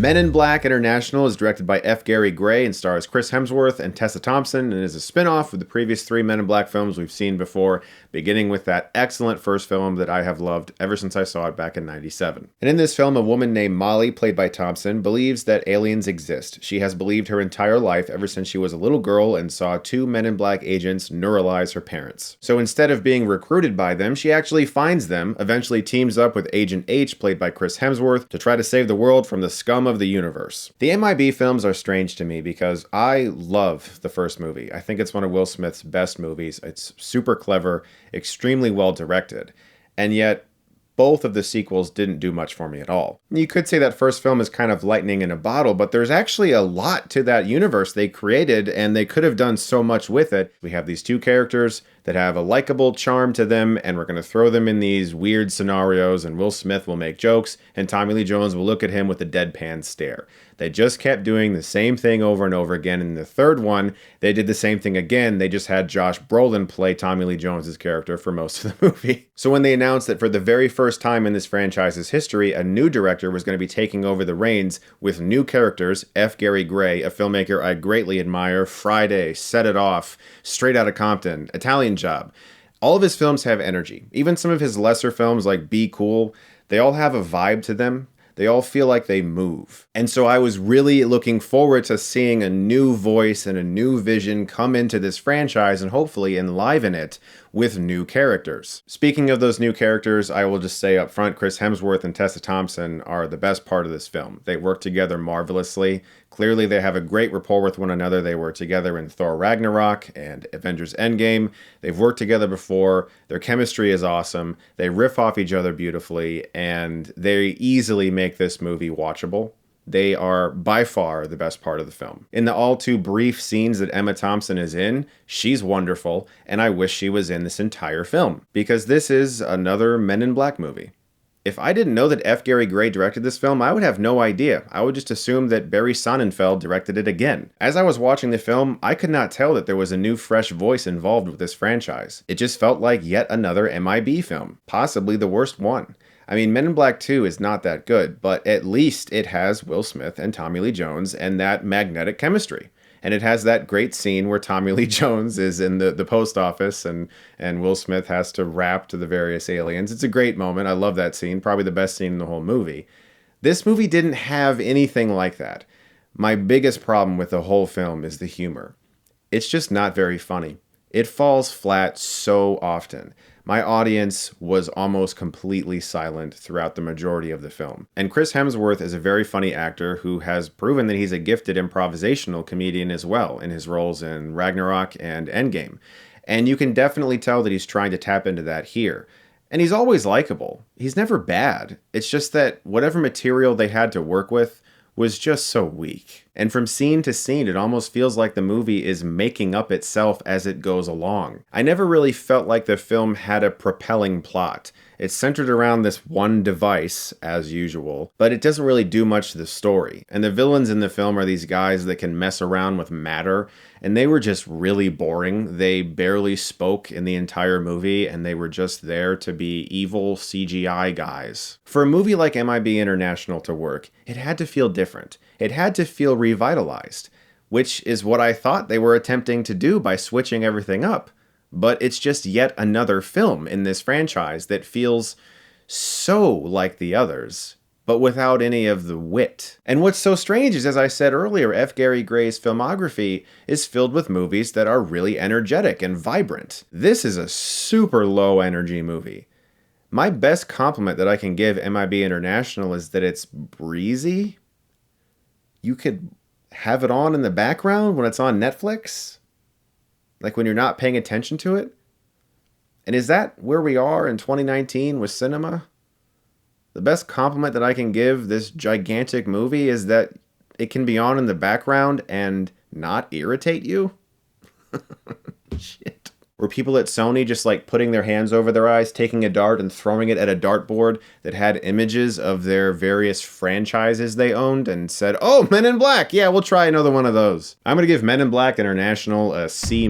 Men in Black International is directed by F. Gary Gray and stars Chris Hemsworth and Tessa Thompson, and is a spin-off of the previous 3 Men in Black films we've seen before, beginning with that excellent first film that I have loved ever since I saw it back in '97. And in this film, a woman named Molly, played by Thompson, believes that aliens exist. She has believed her entire life ever since she was a little girl and saw 2 Men in Black agents neuralize her parents. So instead of being recruited by them, she actually finds them, eventually teams up with Agent H, played by Chris Hemsworth, to try to save the world from the scum of the universe. The MIB films are strange to me because I love the first movie. I think it's one of Will Smith's best movies. It's super clever, extremely well directed, and yet both of the sequels didn't do much for me at all. You could say that first film is kind of lightning in a bottle, but there's actually a lot to that universe they created, and they could have done so much with it. We have these 2 characters that have a likable charm to them, and we're going to throw them in these weird scenarios, and Will Smith will make jokes, and Tommy Lee Jones will look at him with a deadpan stare. They just kept doing the same thing over and over again. In the third one, they did the same thing again. They just had Josh Brolin play Tommy Lee Jones' character for most of the movie. So when they announced that for the very first time in this franchise's history, a new director was going to be taking over the reins with new characters, F. Gary Gray, a filmmaker I greatly admire, Friday, Set It Off, Straight Outta Compton, Italian Job. All of his films have energy. Even some of his lesser films like Be Cool, they all have a vibe to them. They all feel like they move. And so I was really looking forward to seeing a new voice and a new vision come into this franchise and hopefully enliven it with new characters. Speaking of those new characters, I will just say up front, Chris Hemsworth and Tessa Thompson are the best part of this film. They work together marvelously. Clearly, they have a great rapport with one another. They were together in Thor Ragnarok and Avengers Endgame. They've worked together before. Their chemistry is awesome. They riff off each other beautifully, and they easily make this movie watchable. They are by far the best part of the film. In the all too brief scenes that Emma Thompson is in, she's wonderful, and I wish she was in this entire film, because this is another Men in Black movie. If I didn't know that F. Gary Gray directed this film, I would have no idea. I would just assume that Barry Sonnenfeld directed it again. As I was watching the film, I could not tell that there was a new fresh voice involved with this franchise. It just felt like yet another MIB film, possibly the worst one. I mean, Men in Black 2 is not that good, but at least it has Will Smith and Tommy Lee Jones and that magnetic chemistry. And it has that great scene where Tommy Lee Jones is in the post office and Will Smith has to rap to the various aliens. It's a great moment. I love that scene. Probably the best scene in the whole movie. This movie didn't have anything like that. My biggest problem with the whole film is the humor. It's just not very funny. It falls flat so often. My audience was almost completely silent throughout the majority of the film. And Chris Hemsworth is a very funny actor who has proven that he's a gifted improvisational comedian as well in his roles in Ragnarok and Endgame. And you can definitely tell that he's trying to tap into that here. And he's always likable. He's never bad. It's just that whatever material they had to work with was just so weak. And from scene to scene, it almost feels like the movie is making up itself as it goes along. I never really felt like the film had a propelling plot. It's centered around this one device, as usual, but it doesn't really do much to the story. And the villains in the film are these guys that can mess around with matter, and they were just really boring. They barely spoke in the entire movie, and they were just there to be evil CGI guys. For a movie like MIB International to work, it had to feel different. It had to feel revitalized, which is what I thought they were attempting to do by switching everything up. But it's just yet another film in this franchise that feels so like the others, but without any of the wit. And what's so strange is, as I said earlier, F. Gary Gray's filmography is filled with movies that are really energetic and vibrant. This is a super low energy movie. My best compliment that I can give MIB International is that it's breezy. You could have it on in the background when it's on Netflix. Like when you're not paying attention to it? And is that where we are in 2019 with cinema? The best compliment that I can give this gigantic movie is that it can be on in the background and not irritate you? Shit. Were people at Sony just like putting their hands over their eyes, taking a dart and throwing it at a dartboard that had images of their various franchises they owned and said, "Oh, Men in Black, yeah, we'll try another one of those." I'm going to give Men in Black International a C-.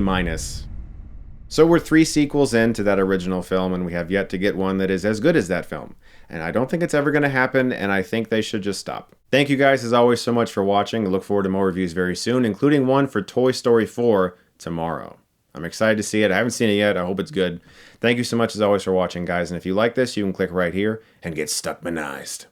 So we're 3 sequels into that original film, and we have yet to get one that is as good as that film. And I don't think it's ever going to happen, and I think they should just stop. Thank you guys, as always, so much for watching. I look forward to more reviews very soon, including one for Toy Story 4 tomorrow. I'm excited to see it. I haven't seen it yet. I hope it's good. Thank you so much, as always, for watching, guys. And if you like this, you can click right here and get Stuckmanized.